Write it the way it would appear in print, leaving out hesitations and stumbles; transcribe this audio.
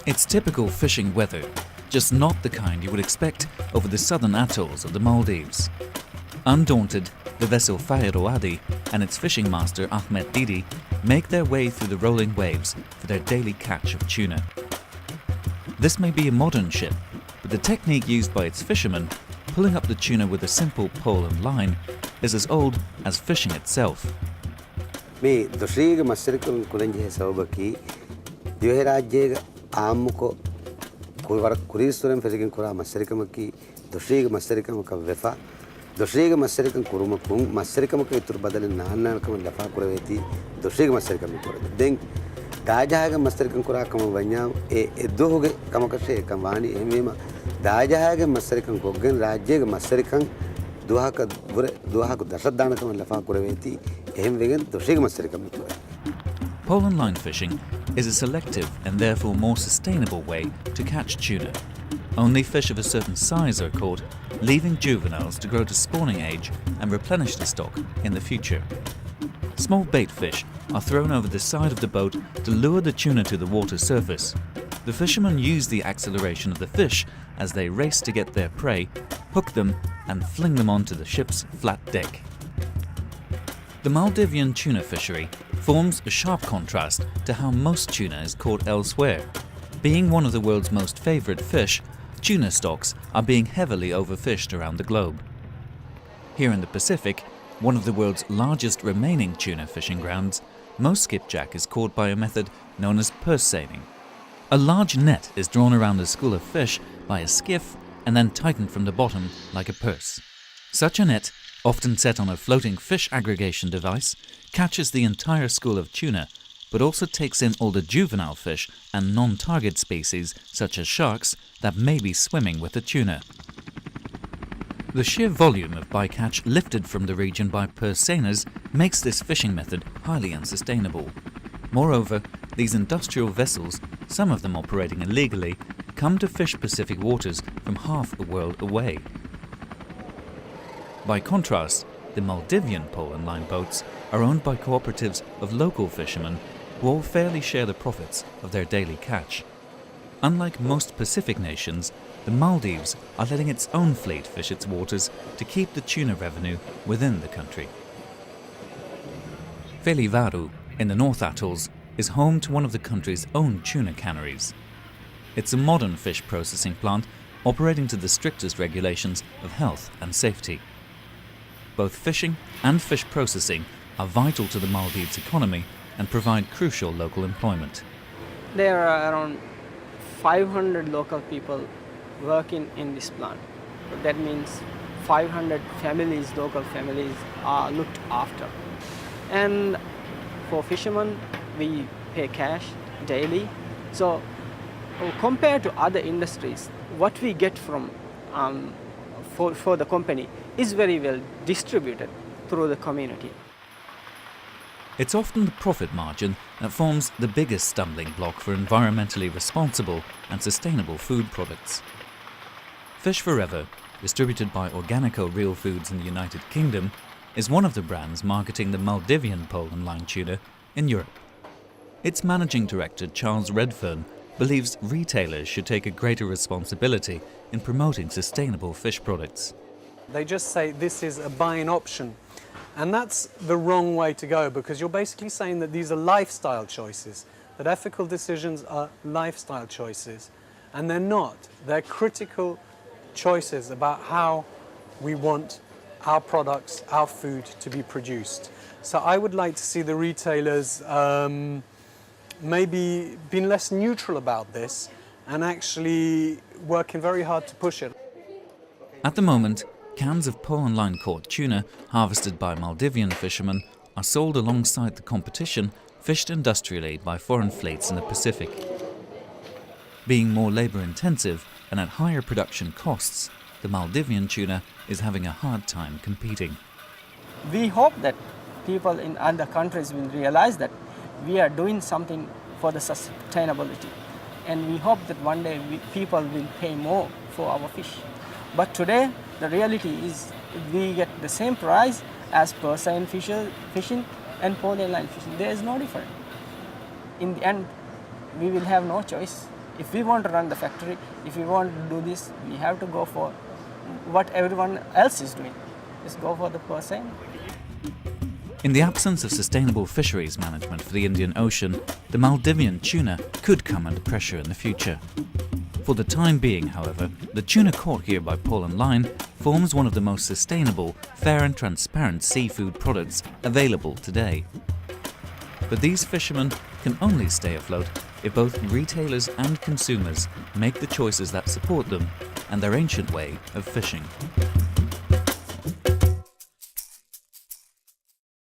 It's typical fishing weather, just not the kind you would expect over the southern atolls of the Maldives. Undaunted, the vessel Fairoadi and its fishing master Ahmed Didi make their way through the rolling waves for their daily catch of tuna. This may be a modern ship, but the technique used by its fishermen, pulling up the tuna with a simple pole and line, is as old as fishing itself. මේ දොශ්‍රීග මස්සරිකම් කුලංජේ සවබකි දිවේ රාජ්‍යයේ ආම්මුකෝ කුවර කුරීස්වරම් ෆෙසිකින් කුරා මස්සරිකමකි දොශ්‍රීග මස්සරිකමක වෙෆා දොශ්‍රීග මස්සරිකම් කුරුමකුම් මස්සරිකමක ඉතුරු බදලෙන් නාන්නකම ලෆා කුරවේති දොශ්‍රීග මස්සරිකම කුරද දෙන් දාජහාග මස්සරිකම් කුරාකම වඤ්ඤා ඒ දොහුගේ කමකෂේ කම්වානි එමෙම දාජහාග මස්සරිකම් කොග්ගෙන් රාජ්‍යයේ මස්සරිකම් දුවහක දශදානකම ලෆා කුරවේති Pole and line fishing is a selective and therefore more sustainable way to catch tuna. Only fish of a certain size are caught, leaving juveniles to grow to spawning age and replenish the stock in the future. Small bait fish are thrown over the side of the boat to lure the tuna to the water surface. The fishermen use the acceleration of the fish as they race to get their prey, hook them and fling them onto the ship's flat deck. The Maldivian tuna fishery forms a sharp contrast to how most tuna is caught elsewhere. Being one of the world's most favoured fish, tuna stocks are being heavily overfished around the globe. Here in the Pacific, one of the world's largest remaining tuna fishing grounds, most skipjack is caught by a method known as purse seining. A large net is drawn around a school of fish by a skiff and then tightened from the bottom like a purse. Such a net, often set on a floating fish aggregation device, catches the entire school of tuna, but also takes in all the juvenile fish and non-target species, such as sharks, that may be swimming with the tuna. The sheer volume of bycatch lifted from the region by purse seiners makes this fishing method highly unsustainable. Moreover, these industrial vessels, some of them operating illegally, come to fish Pacific waters from half the world away. By contrast, the Maldivian pole and line boats are owned by cooperatives of local fishermen who all fairly share the profits of their daily catch. Unlike most Pacific nations, the Maldives are letting its own fleet fish its waters to keep the tuna revenue within the country. Velivaru, in the North Atolls, is home to one of the country's own tuna canneries. It's a modern fish processing plant operating to the strictest regulations of health and safety. Both fishing and fish processing are vital to the Maldives economy and provide crucial local employment. There are around 500 local people working in this plant. That means 500 families, local families, are looked after. And for fishermen, we pay cash daily. So compared to other industries, what we get from for the company is very well distributed through the community. It's often the profit margin that forms the biggest stumbling block for environmentally responsible and sustainable food products. Fish Forever, distributed by Organico Real Foods in the United Kingdom, is one of the brands marketing the Maldivian pole and line tuna in Europe. Its managing director, Charles Redfern, believes retailers should take a greater responsibility in promoting sustainable fish products. They just say this is a buying option. And that's the wrong way to go, because you're basically saying that these are lifestyle choices, that ethical decisions are lifestyle choices. And they're not. They're critical choices about how we want our products, our food to be produced. So I would like to see the retailers maybe being less neutral about this and actually working very hard to push it. At the moment, cans of pole and line caught tuna harvested by Maldivian fishermen are sold alongside the competition fished industrially by foreign fleets in the Pacific. Being more labour-intensive and at higher production costs, the Maldivian tuna is having a hard time competing. We hope that people in other countries will realize that we are doing something for the sustainability, and we hope that one day people will pay more for our fish. But today, the reality is we get the same price as purse seine fishing and pole and line fishing. There is no difference. In the end, we will have no choice If we want to run the factory, if we want to do this, we have to go for what everyone else is doing. Just go for the percent. In the absence of sustainable fisheries management for the Indian Ocean, the Maldivian tuna could come under pressure in the future. For the time being, however, the tuna caught here by pole and line forms one of the most sustainable, fair and transparent seafood products available today. But these fishermen can only stay afloat if both retailers and consumers make the choices that support them and their ancient way of fishing.